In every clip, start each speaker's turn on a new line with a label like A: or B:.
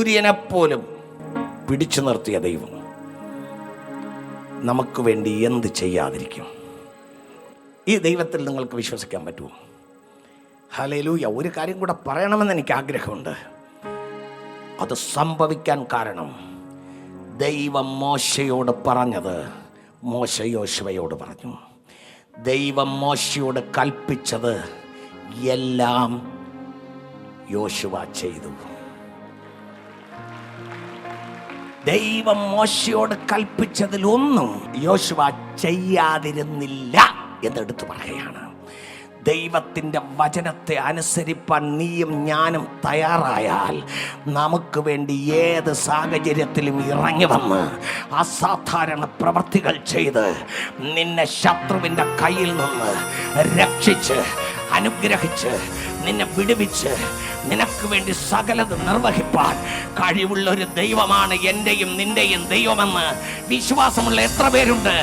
A: സൂര്യനെപ്പോലും പിടിച്ചു നിർത്തിയ ദൈവം നമുക്ക് വേണ്ടി എന്ത് ചെയ്യാതിരിക്കും? ഈ ദൈവത്തിൽ നിങ്ങൾക്ക് വിശ്വസിക്കാൻ പറ്റുമോ? ഹല്ലേലൂയ. ഒരു കാര്യം കൂടെ പറയണമെന്ന് എനിക്ക് ആഗ്രഹമുണ്ട്. അത് സംഭവിക്കാൻ കാരണം ദൈവം മോശയോട് പറഞ്ഞത് മോശ യോശുവയോട് പറഞ്ഞു. ദൈവം മോശയോട് കൽപ്പിച്ചത് എല്ലാം യോശുവ ചെയ്തു. ദൈവം മോശയോട് കൽപ്പിച്ചതിലൊന്നും യോശുവ ചെയ്യാതിരുന്നില്ല എന്നെടുത്ത് പറയുകയാണ്. ദൈവത്തിൻ്റെ വചനത്തെ അനുസരിപ്പാൻ നീയും ഞാനും തയ്യാറായാൽ നമുക്ക് വേണ്ടി ഏത് സാഹചര്യത്തിലും ഇറങ്ങി വന്ന് അസാധാരണ പ്രവൃത്തികൾ ചെയ്ത് നിന്നെ ശത്രുവിൻ്റെ കയ്യിൽ നിന്ന് രക്ഷിച്ച് അനുഗ്രഹിച്ച് നിന്നെ വിടുവിച്ച് നിനക്ക് വേണ്ടി സകലത് നിർവഹിപ്പാൻ കഴിവുള്ള ഒരു ദൈവമാണ് എൻ്റെയും നിൻ്റെയും ദൈവമെന്ന് വിശ്വാസമുള്ള എത്ര പേരുണ്ട്?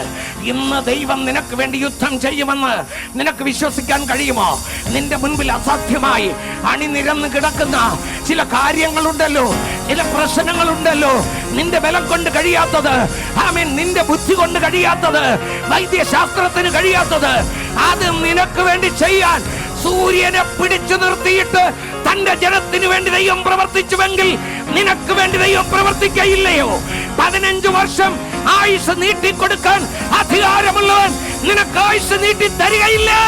A: ഇന്ന് ദൈവം നിനക്ക് വേണ്ടി യുദ്ധം ചെയ്യുമെന്ന് നിനക്ക് വിശ്വസിക്കാൻ കഴിയുമോ? നിന്റെ മുൻപിൽ അസാധ്യമായി അണിനിരന്ന് കിടക്കുന്ന ചില കാര്യങ്ങളുണ്ടല്ലോ, ചില പ്രശ്നങ്ങളുണ്ടല്ലോ. നിന്റെ ബലം കൊണ്ട് കഴിയാത്തത്, ആമേൻ, നിന്റെ ബുദ്ധി കൊണ്ട് കഴിയാത്തത്, വൈദ്യശാസ്ത്രത്തിന് കഴിയാത്തത്, അത് നിനക്ക് വേണ്ടി ചെയ്യാൻ സൂര്യനെ പിടിച്ചു നിർത്തിയിട്ട് തന്റെ ജനത്തിന് വേണ്ടി ദൈവം പ്രവർത്തിച്ചുവെങ്കിൽ നിനക്ക് വേണ്ടി ദൈവം പ്രവർത്തിക്കയില്ലയോ? 15 വർഷം ആയുസ് നീട്ടിക്കൊടുക്കാൻ അധികാരമുള്ളവൻ നിനക്ക് ആയുസ് നീട്ടി തരികയില്ലേ?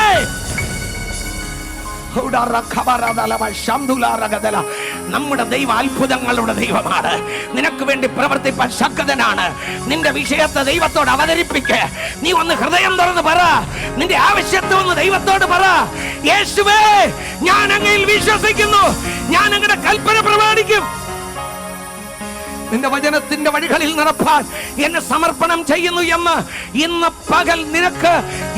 A: നമ്മുടെ ദൈവം അത്ഭുതങ്ങളുടെ ദൈവമാണ്. നിനക്ക് വേണ്ടി പ്രവർത്തിപ്പാൻ ശക്തനാണ്. നിന്റെ വിഷയത്തെ ദൈവത്തോട് അവതരിപ്പിക്ക്. നീ ഒന്ന് ഹൃദയം തുറന്ന് പറ. നിന്റെ ആവശ്യത്തെ ഒന്ന് ദൈവത്തോട് പറ. യേശുവേ, ഞാൻ അങ്ങയിൽ വിശ്വസിക്കുന്നു, ഞാൻ അങ്ങയുടെ കൽപ്പന പ്രമാണിക്കും. നിന്റെ വചനത്തിന്റെ വഴികളിൽ നടപ്പാൻ എന്നെ സമർപ്പണം ചെയ്യുന്നു എന്ന് ഇന്ന് പകൽ നിനക്ക്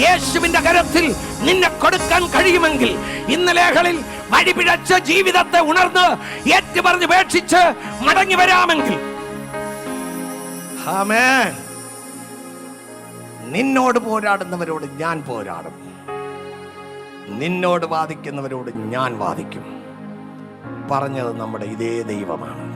A: യേശുവിന്റെ കരത്തിൽ നിന്നെ കൊടുക്കാൻ കഴിയുമെങ്കിൽ, ഇന്നലെകളിൽ വഴിപിഴച്ച ജീവിതത്തെ ഉണർന്ന് ഏറ്റുപറഞ്ഞ് ഉപേക്ഷിച്ച് മടങ്ങി വരാമെങ്കിൽ, ആമേൻ, നിന്നോട് പോരാടുന്നവരോട് ഞാൻ പോരാടും, നിന്നോട് വാദിക്കുന്നവരോട് ഞാൻ വാദിക്കും. പറഞ്ഞത് നമ്മുടെ ഇതേ ദൈവമാണ്.